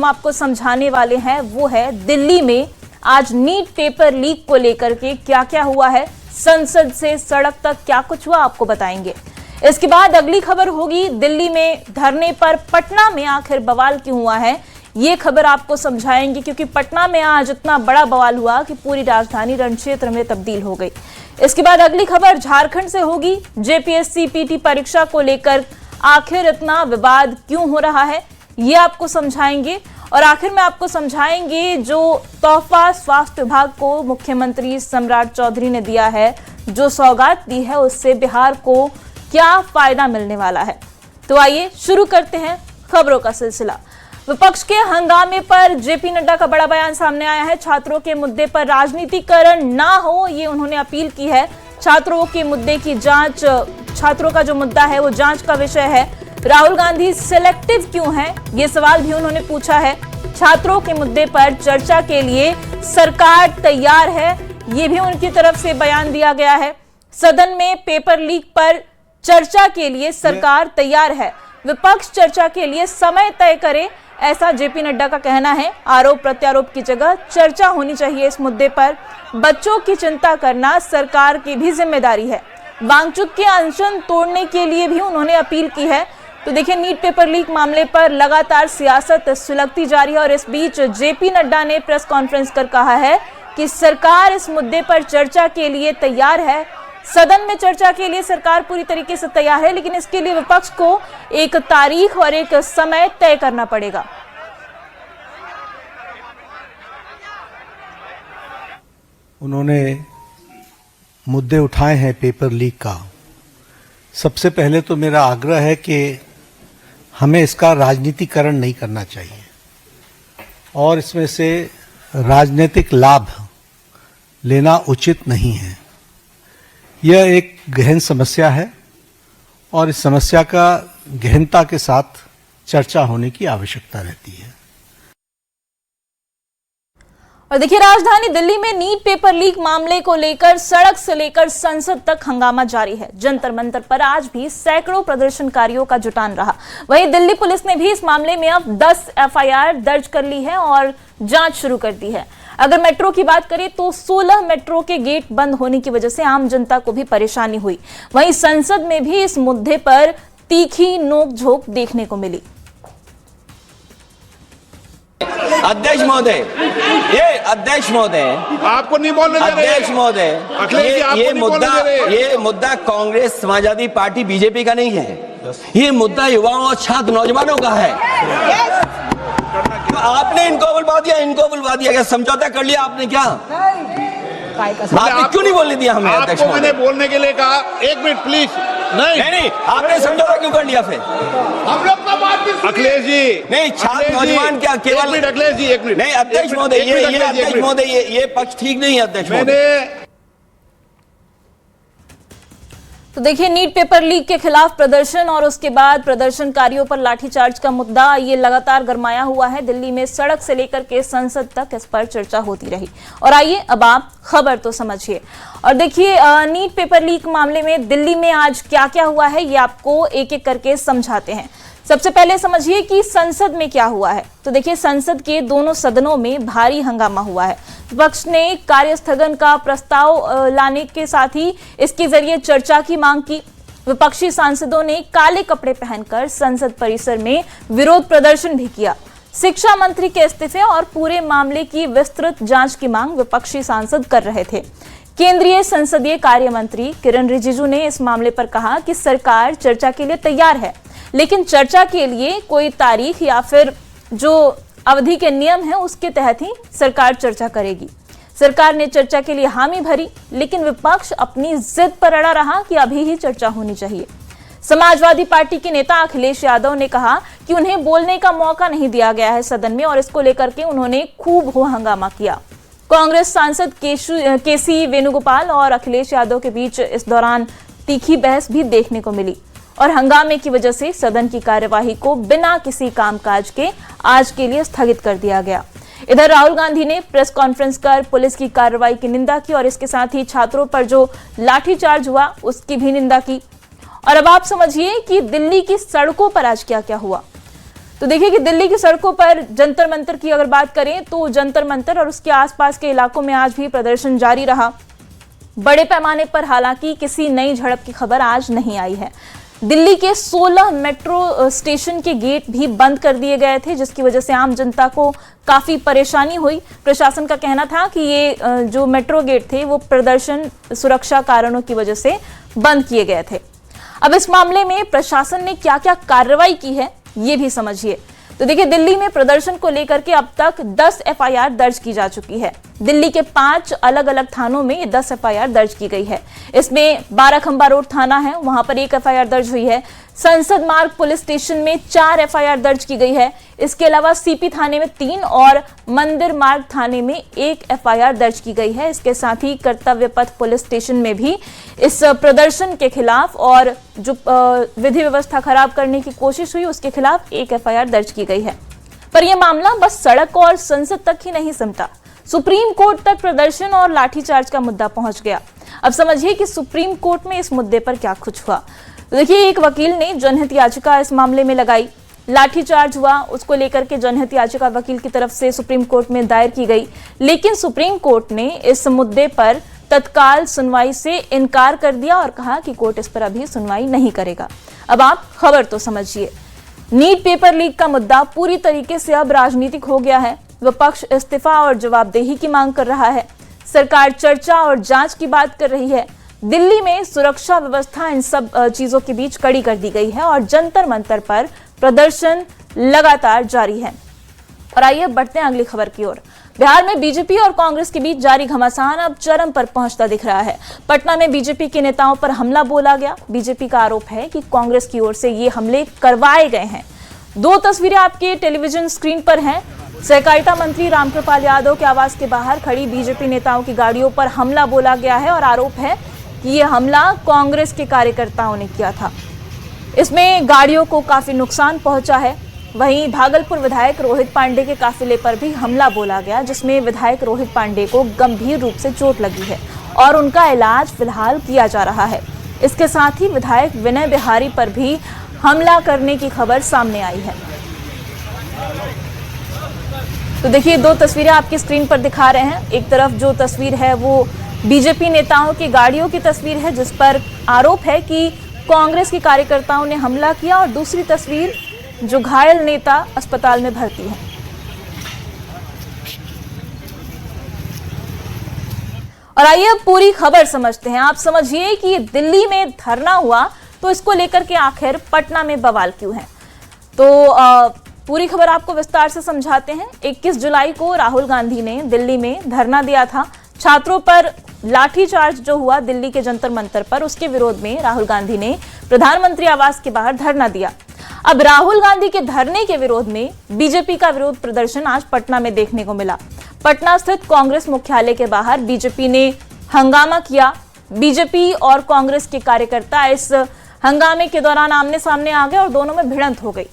हम आपको समझाने वाले हैं वो है दिल्ली में आज नीट पेपर लीक को लेकर के क्या क्या हुआ है, संसद से सड़क तक क्या कुछ हुआ आपको बताएंगे। इसके बाद अगली खबर होगी दिल्ली में धरने पर पटना में आखिर बवाल क्यों हुआ है, ये खबर आपको समझाएंगे क्योंकि पटना में आज इतना बड़ा बवाल हुआ कि पूरी राजधानी रणक्षेत्र में तब्दील हो गई। इसके बाद अगली खबर झारखंड से होगी, जेपीएससी पीटी परीक्षा को लेकर आखिर इतना विवाद क्यों हो रहा है ये आपको समझाएंगे। और आखिर में आपको समझाएंगे जो तोहफा स्वास्थ्य विभाग को मुख्यमंत्री सम्राट चौधरी ने दिया है, जो सौगात दी है उससे बिहार को क्या फायदा मिलने वाला है। तो आइए शुरू करते हैं खबरों का सिलसिला। विपक्ष के हंगामे पर जेपी नड्डा का बड़ा बयान सामने आया है। छात्रों के मुद्दे पर राजनीतिकरण ना हो ये उन्होंने अपील की है। छात्रों के मुद्दे की जांच, छात्रों का जो मुद्दा है वो जांच का विषय है। राहुल गांधी सिलेक्टिव क्यों है ये सवाल भी उन्होंने पूछा है। छात्रों के मुद्दे पर चर्चा के लिए सरकार तैयार है ये भी उनकी तरफ से बयान दिया गया है। सदन में पेपर लीक पर चर्चा के लिए सरकार तैयार है, विपक्ष चर्चा के लिए समय तय करे ऐसा जेपी नड्डा का कहना है। आरोप प्रत्यारोप की जगह चर्चा होनी चाहिए इस मुद्दे पर। बच्चों की चिंता करना सरकार की भी जिम्मेदारी है। वांगचुक के अनशन तोड़ने के लिए भी उन्होंने अपील की है। तो देखिए नीट पेपर लीक मामले पर लगातार सियासत सुलगती जा रही है और इस बीच जेपी नड्डा ने प्रेस कॉन्फ्रेंस कर कहा है कि सरकार इस मुद्दे पर चर्चा के लिए तैयार है। सदन में चर्चा के लिए सरकार पूरी तरीके से तैयार है, लेकिन इसके लिए विपक्ष को एक तारीख और एक समय तय करना पड़ेगा। उन्होंने मुद्दे उठाए हैं पेपर लीक का। सबसे पहले तो मेरा आग्रह है कि हमें इसका राजनीतिकरण नहीं करना चाहिए और इसमें से राजनीतिक लाभ लेना उचित नहीं है। यह एक गहन समस्या है और इस समस्या का गहनता के साथ चर्चा होने की आवश्यकता रहती है। और देखिए राजधानी दिल्ली में नीट पेपर लीक मामले को लेकर सड़क से लेकर संसद तक हंगामा जारी है। जंतर मंतर पर आज भी सैकड़ों प्रदर्शनकारियों का जुटान रहा। वहीं दिल्ली पुलिस ने भी इस मामले में अब 10 एफआईआर दर्ज कर ली है और जांच शुरू कर दी है। अगर मेट्रो की बात करें तो 16 मेट्रो के गेट बंद होने की वजह से आम जनता को भी परेशानी हुई। वहीं संसद में भी इस मुद्दे पर तीखी नोकझोंक देखने को मिली। अध्यक्ष महोदय, अध्यक्ष महोदय, आपको नहीं बोलने दे रहे। अध्यक्ष महोदय, ये मुद्दा कांग्रेस, समाजवादी पार्टी, बीजेपी का नहीं है। ये मुद्दा युवाओं और छात्र नौजवानों का है। तो आपने इनको बुलवा दिया, क्या समझौता कर लिया आपने? क्या आपने क्यों नहीं बोलने दिया हमें? अध्यक्ष आपको मैंने बोलने के लिए कहा, एक मिनट प्लीज। नहीं, आपने समझौता क्यों कर लिया फिर? हम लोग का बात अखिलेश जी, नहीं, छात्र नौजवान क्या केवल? अखिलेश जी एक मिनट। नहीं अध्यक्ष महोदय, अध्यक्ष महोदय, ये पक्ष ठीक नहीं है अध्यक्ष महोदय। तो देखिए नीट पेपर लीक के खिलाफ प्रदर्शन और उसके बाद प्रदर्शनकारियों पर लाठीचार्ज का मुद्दा ये लगातार गरमाया हुआ है। दिल्ली में सड़क से लेकर के संसद तक इस पर चर्चा होती रही। और आइए अब आप खबर तो समझिए और देखिए नीट पेपर लीक मामले में दिल्ली में आज क्या क्या हुआ है ये आपको एक एक करके समझाते हैं। सबसे पहले समझिए कि संसद में क्या हुआ है। तो देखिए संसद के दोनों सदनों में भारी हंगामा हुआ है। विपक्ष ने कार्य स्थगन का प्रस्ताव लाने के साथ ही इसके जरिए चर्चा की मांग की। विपक्षी सांसदों ने काले कपड़े पहनकर संसद परिसर में विरोध प्रदर्शन भी किया। शिक्षा मंत्री के इस्तीफे और पूरे मामले की विस्तृत जांच की मांग विपक्षी सांसद कर रहे थे। केंद्रीय संसदीय कार्य मंत्री किरण रिजिजू ने इस मामले पर कहा कि सरकार चर्चा के लिए तैयार है, लेकिन चर्चा के लिए कोई तारीख या फिर जो अवधि के नियम है उसके तहत ही सरकार चर्चा करेगी। सरकार ने चर्चा के लिए हामी भरी, लेकिन विपक्ष अपनी जिद पर अड़ा रहा कि अभी ही चर्चा होनी चाहिए। समाजवादी पार्टी के नेता अखिलेश यादव ने कहा कि उन्हें बोलने का मौका नहीं दिया गया है सदन में और इसको लेकर के उन्होंने खूब हो हंगामा किया। कांग्रेस सांसद केसी वेणुगोपाल और अखिलेश यादव के बीच इस दौरान तीखी बहस भी देखने को मिली और हंगामे की वजह से सदन की कार्यवाही को बिना किसी कामकाज के आज के लिए स्थगित कर दिया गया। इधर राहुल गांधी ने प्रेस कॉन्फ्रेंस कर पुलिस की कार्रवाई की निंदा की और इसके साथ ही छात्रों पर जो लाठीचार्ज हुआ उसकी भी निंदा की। और अब आप समझिए कि दिल्ली की सड़कों पर आज क्या क्या हुआ। तो देखिए कि दिल्ली की सड़कों पर जंतर मंतर की अगर बात करें तो जंतर मंतर और उसके आसपास के इलाकों में आज भी प्रदर्शन जारी रहा। बड़े पैमाने पर हालांकि किसी नई झड़प की खबर आज नहीं आई है। दिल्ली के 16 मेट्रो स्टेशन के गेट भी बंद कर दिए गए थे, जिसकी वजह से आम जनता को काफी परेशानी हुई। प्रशासन का कहना था कि ये जो मेट्रो गेट थे वो प्रदर्शन सुरक्षा कारणों की वजह से बंद किए गए थे। अब इस मामले में प्रशासन ने क्या क्या कार्रवाई की है ये भी समझिए। तो देखिए, दिल्ली में प्रदर्शन को लेकर के अब तक 10 एफआईआर दर्ज की जा चुकी है। दिल्ली के 5 अलग अलग थानों में ये 10 एफआईआर दर्ज की गई है। इसमें 12 खंबा रोड थाना है, वहां पर 1 एफआईआर दर्ज हुई है। संसद मार्ग पुलिस स्टेशन में 4 एफआईआर दर्ज की गई है। इसके अलावा सीपी थाने में 3 और मंदिर मार्ग थाने में 1 एफआईआर दर्ज की गई है। इसके साथ ही कर्तव्य पथ पुलिस स्टेशन में भी इस प्रदर्शन के खिलाफ और जो विधि व्यवस्था खराब करने की कोशिश हुई उसके खिलाफ 1 एफआईआर दर्ज की गई है। पर यह मामला बस सड़क और संसद तक ही नहीं सिमटा, सुप्रीम कोर्ट तक प्रदर्शन और लाठीचार्ज का मुद्दा पहुंच गया। अब समझिए कि सुप्रीम कोर्ट में इस मुद्दे पर क्या कुछ हुआ। तो देखिए, एक वकील ने जनहित याचिका इस मामले में लगाई। लाठीचार्ज हुआ, उसको लेकर के जनहित याचिका वकील की तरफ से सुप्रीम कोर्ट में दायर की गई, लेकिन सुप्रीम कोर्ट ने इस मुद्दे पर तत्काल सुनवाई से इनकार कर दिया और कहा कि कोर्ट इस पर अभी सुनवाई नहीं करेगा। अब आप खबर तो समझिए, नीट पेपर लीक का मुद्दा पूरी तरीके से अब राजनीतिक हो गया है। विपक्ष इस्तीफा और जवाबदेही की मांग कर रहा है, सरकार चर्चा और जांच की बात कर रही है। दिल्ली में सुरक्षा व्यवस्था इन सब चीजों के बीच कड़ी कर दी गई है और जंतर मंतर पर प्रदर्शन लगातार जारी है। और आइए बढ़ते हैं अगली खबर की ओर। बिहार में बीजेपी और कांग्रेस के बीच जारी घमासान अब चरम पर पहुंचता दिख रहा है। पटना में बीजेपी के नेताओं पर हमला बोला गया। बीजेपी का आरोप है कि कांग्रेस की ओर से ये हमले करवाए गए हैं। 2 तस्वीरें आपके टेलीविजन स्क्रीन पर हैं। सहकारिता मंत्री रामकृपाल यादव के आवास के बाहर खड़ी बीजेपी नेताओं की गाड़ियों पर हमला बोला गया है और आरोप है कि यह हमला कांग्रेस के कार्यकर्ताओं ने किया था। इसमें गाड़ियों को काफी नुकसान पहुंचा है। वहीं भागलपुर विधायक रोहित पांडे के काफिले पर भी हमला बोला गया, जिसमें विधायक रोहित पांडे को गंभीर रूप से चोट लगी है और उनका इलाज फिलहाल किया जा रहा है। इसके साथ ही विधायक विनय बिहारी पर भी हमला करने की खबर सामने आई है। तो देखिए, 2 तस्वीरें आपकी स्क्रीन पर दिखा रहे हैं। एक तरफ जो तस्वीर है वो बीजेपी नेताओं की गाड़ियों की तस्वीर है, जिस पर आरोप है कि कांग्रेस के कार्यकर्ताओं ने हमला किया, और दूसरी तस्वीर जो घायल नेता अस्पताल में भर्ती है। और आइए अब पूरी खबर समझते हैं। आप समझिए कि दिल्ली में धरना हुआ तो इसको लेकर के आखिर पटना में बवाल क्यों है। तो पूरी खबर आपको विस्तार से समझाते हैं। 21 जुलाई को राहुल गांधी ने दिल्ली में धरना दिया था। छात्रों पर लाठीचार्ज जो हुआ दिल्ली के जंतर मंतर पर, उसके विरोध में राहुल गांधी ने प्रधानमंत्री आवास के बाहर धरना दिया। अब राहुल गांधी के धरने के विरोध में बीजेपी का विरोध प्रदर्शन आज पटना में देखने को मिला। पटना स्थित कांग्रेस मुख्यालय के बाहर बीजेपी ने हंगामा किया। बीजेपी और कांग्रेस के कार्यकर्ता इस हंगामे के दौरान आमने सामने आ गए और दोनों में भिड़ंत हो गई।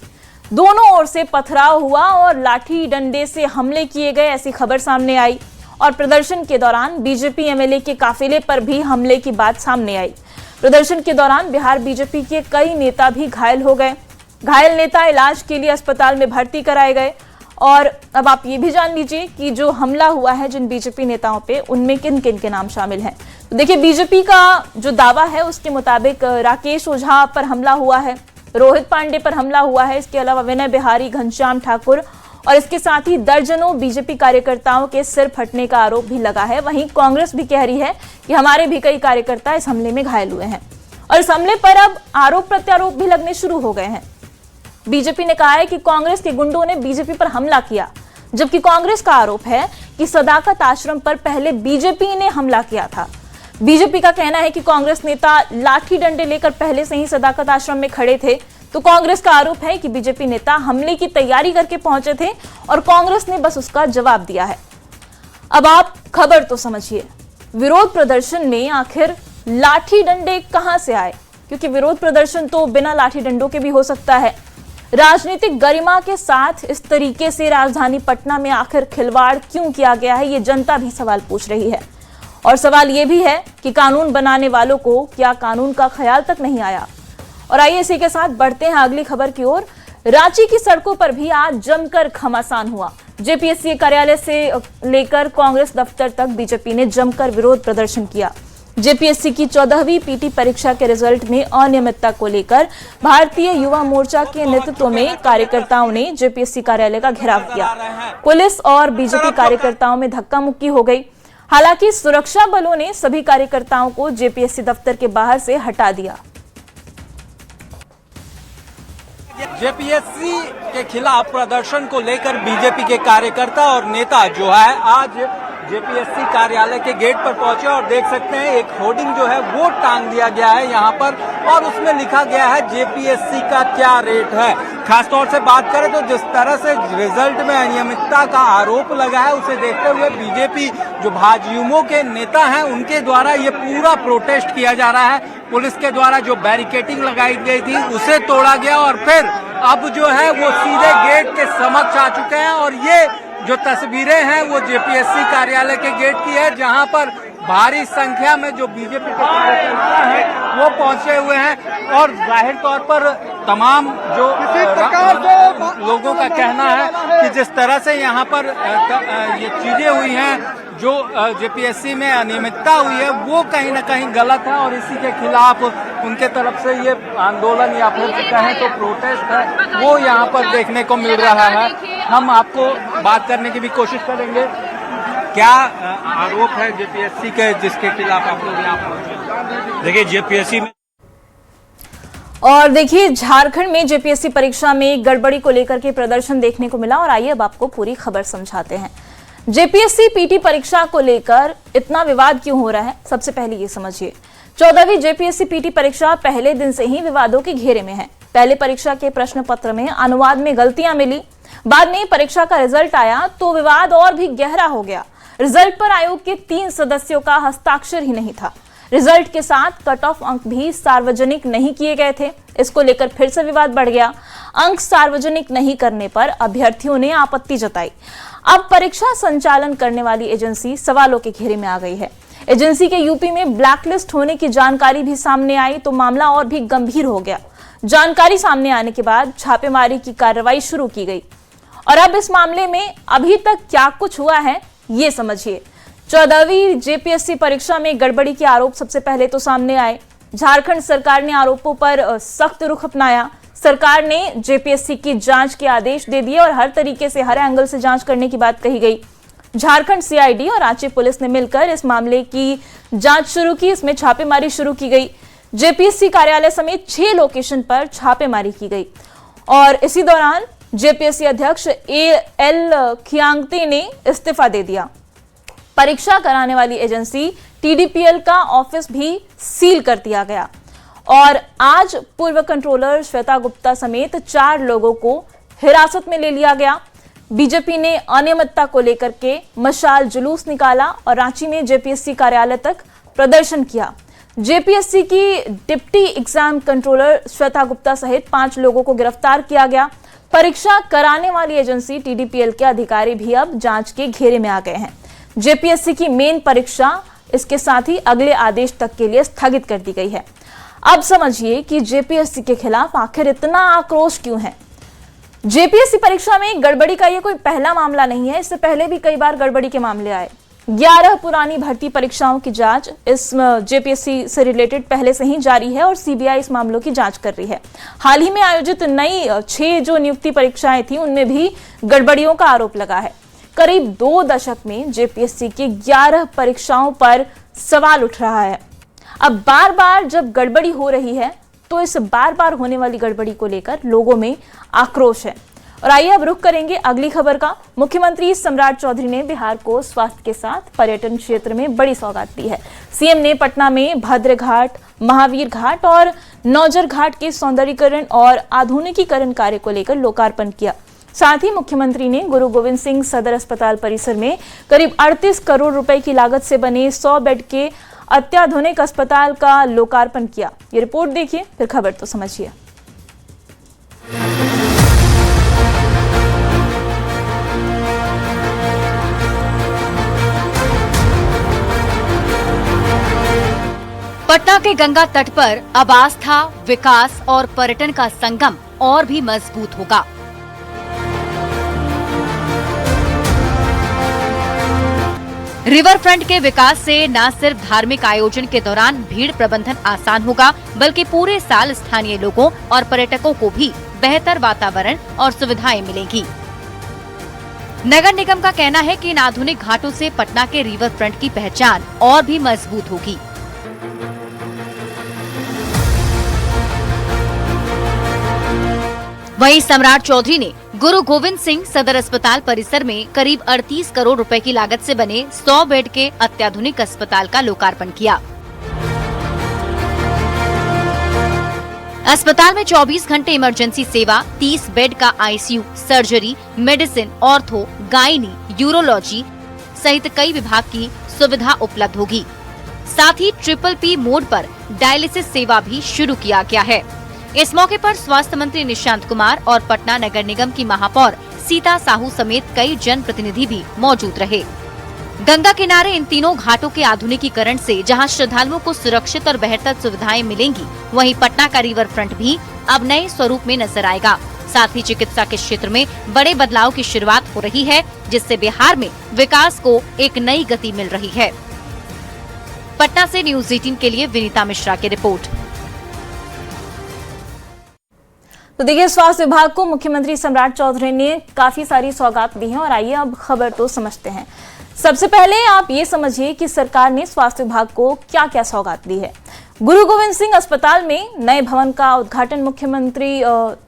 दोनों ओर से पथराव हुआ और लाठी डंडे से हमले किए गए, ऐसी खबर सामने आई। और प्रदर्शन के दौरान बीजेपी एमएलए के काफिले पर भी हमले की बात सामने आई। प्रदर्शन के दौरान बिहार बीजेपी के कई नेता भी घायल हो गए। घायल नेता इलाज के लिए अस्पताल में भर्ती कराए गए। और अब आप ये भी जान लीजिए कि जो हमला हुआ है जिन बीजेपी नेताओं पे, उनमें किन किन के नाम शामिल हैं। तो देखिए, बीजेपी का जो दावा है उसके मुताबिक राकेश ओझा पर हमला हुआ है, रोहित पांडे पर हमला हुआ है, इसके अलावा विनय बिहारी, घनश्याम ठाकुर और इसके साथ ही दर्जनों बीजेपी कार्यकर्ताओं के सिर फटने का आरोप भी लगा है। वहीं कांग्रेस भी कह रही है कि हमारे भी कई कार्यकर्ता इस हमले में घायल हुए हैं और इस हमले पर अब आरोप प्रत्यारोप भी लगने शुरू हो गए हैं। बीजेपी ने कहा है कि कांग्रेस के गुंडों ने बीजेपी पर हमला किया, जबकि कांग्रेस का आरोप है कि सदाकत आश्रम पर पहले बीजेपी ने हमला किया था। बीजेपी का कहना है कि कांग्रेस नेता लाठी डंडे लेकर पहले से ही सदाकत आश्रम में खड़े थे, तो कांग्रेस का आरोप है कि बीजेपी नेता हमले की तैयारी करके पहुंचे थे और कांग्रेस ने बस उसका जवाब दिया है। अब आप खबर तो समझिए, विरोध प्रदर्शन में आखिर लाठी डंडे कहां से आए, क्योंकि विरोध प्रदर्शन तो बिना लाठी डंडों के भी हो सकता है। राजनीतिक गरिमा के साथ इस तरीके से राजधानी पटना में आखिर खिलवाड़ क्यों किया गया है, ये जनता भी सवाल पूछ रही है। और सवाल ये भी है कि कानून बनाने वालों को क्या कानून का ख्याल तक नहीं आया। और आइए इसी के साथ बढ़ते हैं अगली खबर की ओर। रांची की सड़कों पर भी आज जमकर घमासान हुआ। जेपीएससी कार्यालय से लेकर कांग्रेस दफ्तर तक बीजेपी ने जमकर विरोध प्रदर्शन किया। जेपीएससी की 14वीं पीटी परीक्षा के रिजल्ट में अनियमितता को लेकर भारतीय युवा मोर्चा के नेतृत्व में कार्यकर्ताओं ने जेपीएससी कार्यालय का घेराव किया। पुलिस और बीजेपी कार्यकर्ताओं में धक्का मुक्की हो गई। हालांकि सुरक्षा बलों ने सभी कार्यकर्ताओं को जेपीएससी दफ्तर के बाहर से हटा दिया। जेपीएससी के खिलाफ प्रदर्शन को लेकर बीजेपी के कार्यकर्ता और नेता जो है आज जेपीएससी कार्यालय के गेट पर पहुंचे और देख सकते हैं एक होर्डिंग जो है वो टांग दिया गया है यहाँ पर और उसमें लिखा गया है जेपीएससी का क्या रेट है। खासतौर से बात करें तो जिस तरह से रिजल्ट में अनियमितता का आरोप लगा है उसे देखते हुए बीजेपी जो भाजयुमो के नेता हैं उनके द्वारा ये पूरा प्रोटेस्ट किया जा रहा है। पुलिस के द्वारा जो बैरिकेडिंग लगाई गई थी उसे तोड़ा गया और फिर अब जो है वो सीधे गेट के समक्ष आ चुके हैं और ये जो तस्वीरें हैं वो जेपीएससी कार्यालय के गेट की है जहां पर भारी संख्या में जो बीजेपी के कार्यकर्ता हैं वो पहुंचे हुए हैं और जाहिर तौर पर तमाम जो लोगों का कहना है कि जिस तरह से यहाँ पर ये चीजें हुई हैं जो जेपीएससी में अनियमितता हुई है वो कहीं ना कहीं गलत है और इसी के खिलाफ उनके तरफ से ये आंदोलन या फिर कहें तो प्रोटेस्ट है वो यहाँ पर देखने को मिल रहा है। हम आपको बात करने की भी कोशिश करेंगे। क्या आरोप है जेपीएससी के जिसके खिलाफ आप लोग यहाँ पहुंचे? देखिए जेपीएससी में और देखिए झारखंड में जेपीएससी परीक्षा में गड़बड़ी को लेकर के प्रदर्शन देखने को मिला और आइए अब आपको पूरी खबर समझाते हैं। जेपीएससी पीटी परीक्षा को लेकर इतना विवाद क्यों हो रहा है, सबसे पहले ये समझिए। 14वीं जेपीएससी पीटी परीक्षा पहले दिन से ही विवादों के घेरे में है। पहले परीक्षा के प्रश्न पत्र में अनुवाद में गलतियां मिली, बाद में परीक्षा का रिजल्ट आया तो विवाद और भी गहरा हो गया। रिजल्ट पर आयोग के 3 सदस्यों का हस्ताक्षर ही नहीं था। रिजल्ट के साथ कट ऑफ अंक भी सार्वजनिक नहीं किए गए थे। इसको लेकर फिर से विवाद बढ़ गया। अंक सार्वजनिक नहीं करने पर अभ्यर्थियों ने आपत्ति जताई। अब परीक्षा संचालन करने वाली एजेंसी सवालों के घेरे में आ गई है। एजेंसी के यूपी में ब्लैकलिस्ट होने की जानकारी भी सामने आई तो मामला और भी गंभीर हो गया। जानकारी सामने आने के बाद छापेमारी की कार्रवाई शुरू की गई और अब इस मामले में अभी तक क्या कुछ हुआ है ये समझिए। 14वीं जेपीएससी परीक्षा में गड़बड़ी के आरोप सबसे पहले तो सामने आए। झारखंड सरकार ने आरोपों पर सख्त रुख अपनाया। सरकार ने जेपीएससी की जांच के आदेश दे दिए और हर तरीके से हर एंगल से जांच करने की बात कही गई। झारखंड सीआईडी और रांची पुलिस ने मिलकर इस मामले की जांच शुरू की। इसमें छापेमारी शुरू की गई। जेपीएससी कार्यालय समेत 6 लोकेशन पर छापेमारी की गई और इसी दौरान जेपीएससी अध्यक्ष एल खियांगते ने इस्तीफा दे दिया। परीक्षा कराने वाली एजेंसी टीडीपीएल का ऑफिस भी सील कर दिया गया और आज पूर्व कंट्रोलर श्वेता गुप्ता समेत 4 लोगों को हिरासत में ले लिया गया। बीजेपी ने अनियमितता को लेकर के मशाल जुलूस निकाला और रांची में जेपीएससी कार्यालय तक प्रदर्शन किया। जेपीएससी की deputy exam controller Shweta Gupta सहित 5 लोगों को गिरफ्तार किया गया। परीक्षा कराने वाली एजेंसी टीडीपीएल के अधिकारी भी अब जांच के घेरे में आ गए हैं। जेपीएससी की मेन परीक्षा इसके साथ ही अगले आदेश तक के लिए स्थगित कर दी गई है। अब समझिए कि जेपीएससी के खिलाफ आखिर इतना आक्रोश क्यों है। जेपीएससी परीक्षा में गड़बड़ी का ये कोई पहला मामला नहीं है। इससे पहले भी कई बार गड़बड़ी के मामले आए। 11 पुरानी भर्ती परीक्षाओं की जांच इस जेपीएससी से रिलेटेड पहले से ही जारी है और सीबीआई इस मामलों की जांच कर रही है। हाल ही में आयोजित नई 6 जो नियुक्ति परीक्षाएं थी उनमें भी गड़बड़ियों का आरोप लगा है। करीब 2 दशक में जेपीएससी की 11 परीक्षाओं पर सवाल उठ रहा है। अब बार बार जब गड़बड़ी हो रही है तो इस बार बार होने वाली गड़बड़ी को लेकर लोगों में आक्रोश है। और आइए अब रुख करेंगे अगली खबर का। मुख्यमंत्री सम्राट चौधरी ने बिहार को स्वास्थ्य के साथ पर्यटन क्षेत्र में बड़ी सौगात दी है। सीएम ने पटना में भद्र घाट, महावीर घाट और नौजर घाट के सौंदर्यीकरण और आधुनिकीकरण कार्य को लेकर लोकार्पण किया। साथ ही मुख्यमंत्री ने गुरु गोविंद सिंह सदर अस्पताल परिसर में करीब 38 करोड़ रुपए की लागत से बने 100 बेड के अत्याधुनिक अस्पताल का लोकार्पण किया। ये रिपोर्ट देखिए, फिर खबर तो समझिए। पटना के गंगा तट पर अब आस्था, विकास और पर्यटन का संगम और भी मजबूत होगा। रिवर फ्रंट के विकास से न सिर्फ धार्मिक आयोजन के दौरान भीड़ प्रबंधन आसान होगा, बल्कि पूरे साल स्थानीय लोगों और पर्यटकों को भी बेहतर वातावरण और सुविधाएं मिलेंगी। नगर निगम का कहना है कि इन आधुनिक घाटों से पटना के रिवर फ्रंट की पहचान और भी मजबूत होगी। वहीं सम्राट चौधरी ने गुरु गोविंद सिंह सदर अस्पताल परिसर में करीब 38 करोड़ रुपए की लागत से बने 100 बेड के अत्याधुनिक अस्पताल का लोकार्पण किया। अस्पताल में 24 घंटे इमरजेंसी सेवा, 30 बेड का ICU, surgery, medicine, ortho, gynae, urology सहित कई विभाग की सुविधा उपलब्ध होगी। साथ ही PPP मोड पर डायलिसिस सेवा भी शुरू किया गया है। इस मौके पर स्वास्थ्य मंत्री निशांत कुमार और पटना नगर निगम की महापौर सीता साहू समेत कई जनप्रतिनिधि भी मौजूद रहे। गंगा किनारे इन तीनों घाटों के आधुनिकीकरण से जहां श्रद्धालुओं को सुरक्षित और बेहतर सुविधाएं मिलेंगी, वहीं पटना का रिवर फ्रंट भी अब नए स्वरूप में नजर आएगा। साथ ही चिकित्सा के क्षेत्र में बड़े बदलाव की शुरुआत हो रही है, जिससे बिहार में विकास को एक नई गति मिल रही है। पटना से न्यूज़ 18 के लिए विनीता मिश्रा की रिपोर्ट। तो देखिए, स्वास्थ्य विभाग को मुख्यमंत्री सम्राट चौधरी ने काफी सारी सौगात दी हैं और आइए अब खबर तो समझते हैं। सबसे पहले आप ये समझिए कि सरकार ने स्वास्थ्य विभाग को क्या क्या सौगात दी है। गुरु गोविंद सिंह अस्पताल में नए भवन का उद्घाटन मुख्यमंत्री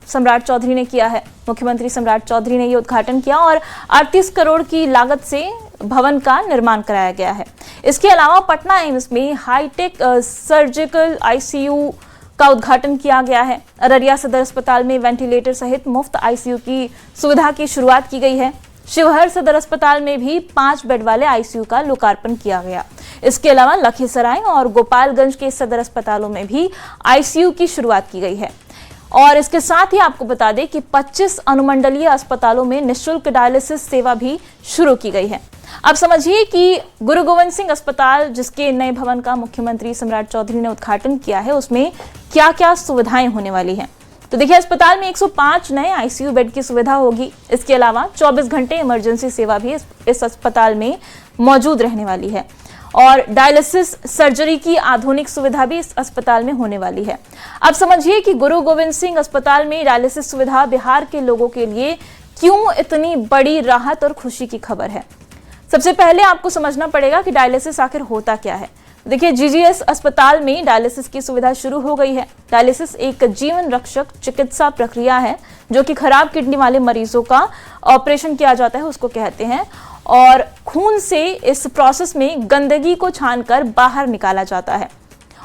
सम्राट चौधरी ने किया है। मुख्यमंत्री सम्राट चौधरी ने ये उद्घाटन किया और 38 करोड़ की लागत से भवन का निर्माण कराया गया है। इसके अलावा पटना एम्स में हाईटेक सर्जिकल आईसीयू का उद्घाटन किया गया है। अररिया सदर अस्पताल में वेंटिलेटर सहित मुफ्त आईसीयू की सुविधा की शुरुआत की गई है। शिवहर सदर अस्पताल में भी 5 बेड वाले आईसीयू का लोकार्पण किया गया। इसके अलावा लखीसराय और गोपालगंज के सदर अस्पतालों में भी आईसीयू की शुरुआत की गई है। और इसके साथ ही आपको बता दें कि 25 अनुमंडलीय अस्पतालों में निःशुल्क डायलिसिस सेवा भी शुरू की गई है। अब समझिए कि गुरु गोविंद सिंह अस्पताल, जिसके नए भवन का मुख्यमंत्री सम्राट चौधरी ने उद्घाटन किया है, उसमें क्या क्या सुविधाएं होने वाली हैं। तो देखिए, अस्पताल में 105 नए आईसीयू बेड की सुविधा होगी। इसके अलावा 24 घंटे इमरजेंसी सेवा भी इस अस्पताल में मौजूद रहने वाली है और डायलिसिस सर्जरी की आधुनिक सुविधा भी इस अस्पताल में होने वाली है। अब समझिए कि गुरु गोविंद सिंह अस्पताल में डायलिसिस सुविधा बिहार के लोगों के लिए क्यों इतनी बड़ी राहत और खुशी की खबर है। सबसे पहले आपको समझना पड़ेगा कि डायलिसिस आखिर होता क्या है। देखिए, जीजीएस अस्पताल में डायलिसिस की सुविधा शुरू हो गई है। डायलिसिस एक जीवन रक्षक चिकित्सा प्रक्रिया है जो कि खराब किडनी वाले मरीजों का ऑपरेशन किया जाता है, उसको कहते हैं, और खून से इस प्रोसेस में गंदगी को छानकर बाहर निकाला जाता है।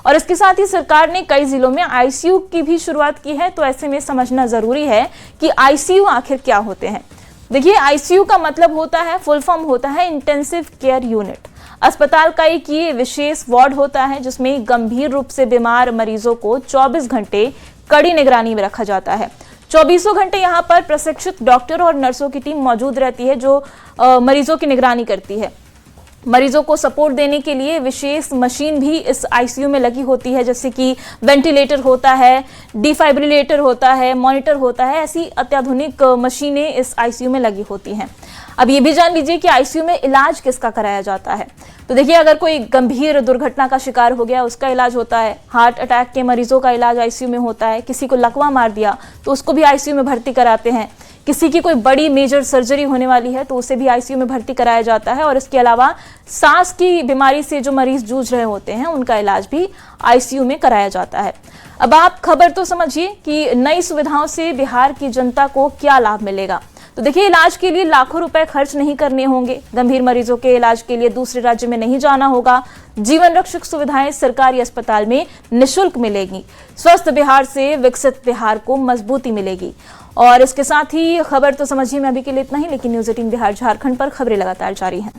और इसके साथ ही सरकार ने कई जिलों में आईसीयू की भी शुरुआत की है। तो ऐसे में समझना जरूरी है कि आईसीयू आखिर क्या होते हैं। देखिए, आईसीयू का मतलब होता है, फुल फॉर्म होता है इंटेंसिव केयर यूनिट। अस्पताल का एक ये विशेष वार्ड होता है जिसमें गंभीर रूप से बीमार मरीजों को 24 घंटे कड़ी निगरानी में रखा जाता है। 24 घंटे यहाँ पर प्रशिक्षित डॉक्टर और नर्सों की टीम मौजूद रहती है जो मरीजों की निगरानी करती है। मरीजों को सपोर्ट देने के लिए विशेष मशीन भी इस आईसीयू में लगी होती है, जैसे कि वेंटिलेटर होता है, डिफाइब्रिलेटर होता है, मॉनिटर होता है। ऐसी अत्याधुनिक मशीनें इस आईसीयू में लगी होती हैं। अब ये भी जान लीजिए कि आईसीयू में इलाज किसका कराया जाता है। तो देखिए, अगर कोई गंभीर दुर्घटना का शिकार हो गया, उसका इलाज होता है। हार्ट अटैक के मरीजों का इलाज आईसीयू में होता है। किसी को लकवा मार दिया तो उसको भी आईसीयू में भर्ती कराते हैं। किसी की कोई बड़ी मेजर सर्जरी होने वाली है तो उसे भी आईसीयू में भर्ती कराया जाता है। और इसके अलावा सांस की बीमारी से जो मरीज जूझ रहे होते हैं उनका इलाज भी आईसीयू में कराया जाता है। अब आप खबर तो समझिए कि नई सुविधाओं से बिहार की जनता को क्या लाभ मिलेगा। तो देखिए, इलाज के लिए लाखों रुपए खर्च नहीं करने होंगे। गंभीर मरीजों के इलाज के लिए दूसरे राज्य में नहीं जाना होगा। जीवन रक्षक सुविधाएं सरकारी अस्पताल में निःशुल्क मिलेगी। स्वस्थ बिहार से विकसित बिहार को मजबूती मिलेगी। और इसके साथ ही खबर तो समझिए, मैं अभी के लिए इतना ही, लेकिन न्यूज़ 18 बिहार झारखंड पर खबरें लगातार जारी हैं।